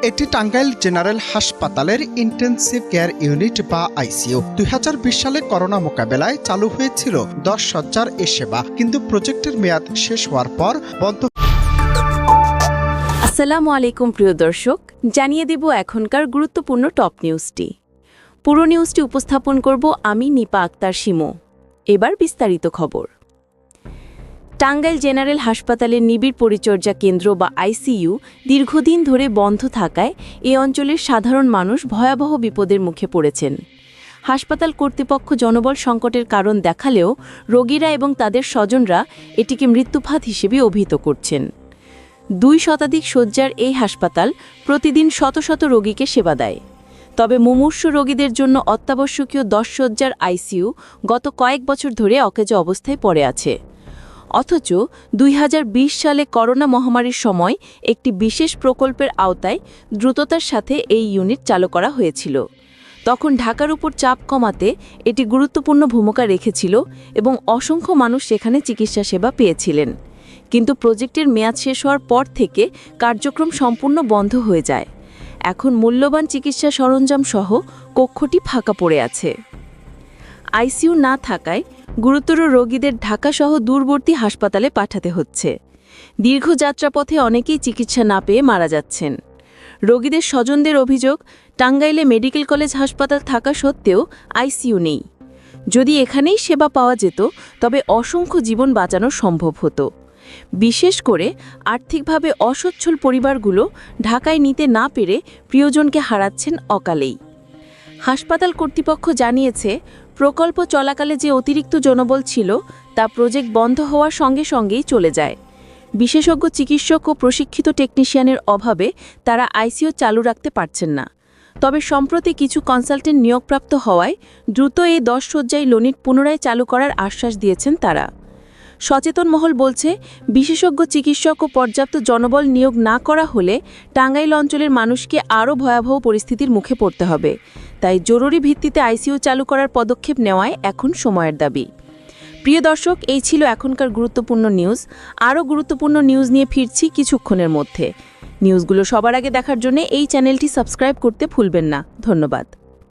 এটি টাঙ্গাইল জেনারেল হাসপাতালের intensive care unit বা আইসিইউ। 2020 সালে করোনা মোকাবেলায় চালু হয়েছিল 10 শয্যার এ সেবা, কিন্তু প্রজেক্টের মেয়াদ শেষ হওয়ার পর বন্ধ। আসসালামু আলাইকুম প্রিয় দর্শক, জানিয়ে দেব এখনকার গুরুত্বপূর্ণ টপ নিউজটি। পুরো নিউজটি উপস্থাপন করব আমি নিপা আক্তার শিমু। এবার বিস্তারিত খবর। টাঙ্গাইল জেনারেল হাসপাতালের নিবিড় পরিচর্যা কেন্দ্র বা আইসিইউ দীর্ঘদিন ধরে বন্ধ থাকায় এ অঞ্চলের সাধারণ মানুষ ভয়াবহ বিপদের মুখে পড়েছেন। হাসপাতাল কর্তৃপক্ষ জনবল সংকটের কারণ দেখালেও রোগীরা এবং তাদের স্বজনরা এটিকে মৃত্যুফাত হিসেবে অভিহিত করছেন। 2 শতাধিক শয্যার এই হাসপাতাল প্রতিদিন শত শত রোগীকে সেবা দেয়। তবে মুমূর্ষু রোগীদের জন্য অত্যাবশ্যকীয় 10 শয্যার আইসিইউ গত কয়েক বছর ধরে অকেজো অবস্থায় পড়ে আছে। অথচ 2020 সালে করোনা মহামারীর সময় একটি বিশেষ প্রকল্পের আওতায় দ্রুততার সাথে এই ইউনিট চালু করা হয়েছিল। তখন ঢাকার উপর চাপ কমাতে এটি গুরুত্বপূর্ণ ভূমিকা রেখেছিল এবং অসংখ্য মানুষ সেখানে চিকিৎসা সেবা পেয়েছিলেন। কিন্তু প্রজেক্টের মেয়াদ শেষ হওয়ার পর থেকে কার্যক্রম সম্পূর্ণ বন্ধ হয়ে যায়। এখন মূল্যবান চিকিৎসা সরঞ্জাম সহ কক্ষটি ফাঁকা পড়ে আছে। আইসিইউ না থাকায় গুরুতর রোগীদের ঢাকাসহ দূরবর্তী হাসপাতালে পাঠাতে হচ্ছে। দীর্ঘ যাত্রাপথে অনেকেই চিকিৎসা না পেয়ে মারা যাচ্ছেন। রোগীদের স্বজনদের অভিযোগ, টাঙ্গাইলে মেডিকেল কলেজ হাসপাতাল থাকা সত্ত্বেও আইসিইউ নেই। যদি এখানেই সেবা পাওয়া যেত তবে অসংখ্য জীবন বাঁচানো সম্ভব হতো। বিশেষ করে আর্থিকভাবে অসচ্ছল পরিবারগুলো ঢাকায় নিতে না পেরে প্রিয়জনকে হারাচ্ছেন অকালেই। হাসপাতাল কর্তৃপক্ষ জানিয়েছে, প্রকল্প চলাকালে যে অতিরিক্ত জনবল ছিল তা প্রজেক্ট বন্ধ হওয়ার সঙ্গে সঙ্গেই চলে যায়। বিশেষজ্ঞ চিকিৎসক ও প্রশিক্ষিত টেকনিশিয়ানের অভাবে তারা আইসিইউ চালু রাখতে পারছেন না। তবে সম্প্রতি কিছু কনসালটেন্ট নিয়োগপ্রাপ্ত হওয়ায় দ্রুত এই 10 শয্যায় ইউনিট পুনরায় চালু করার আশ্বাস দিয়েছেন তারা। সচেতন মহল বলছে, বিশেষজ্ঞ চিকিৎসক ও পর্যাপ্ত জনবল নিয়োগ না করা হলে টাঙ্গাইল অঞ্চলের মানুষকে আরও ভয়াবহ পরিস্থিতির মুখে পড়তে হবে। তাই জরুরি ভিত্তিতে আইসিইউ চালু করার পদক্ষেপ নেওয়ায় এখন সময়ের দাবি। প্রিয় দর্শক, এই ছিল এখনকার গুরুত্বপূর্ণ নিউজ। আরও গুরুত্বপূর্ণ নিউজ নিয়ে ফিরছি কিছুক্ষণের মধ্যে। নিউজগুলো সবার আগে দেখার জন্য এই চ্যানেলটি সাবস্ক্রাইব করতে ভুলবেন না। ধন্যবাদ।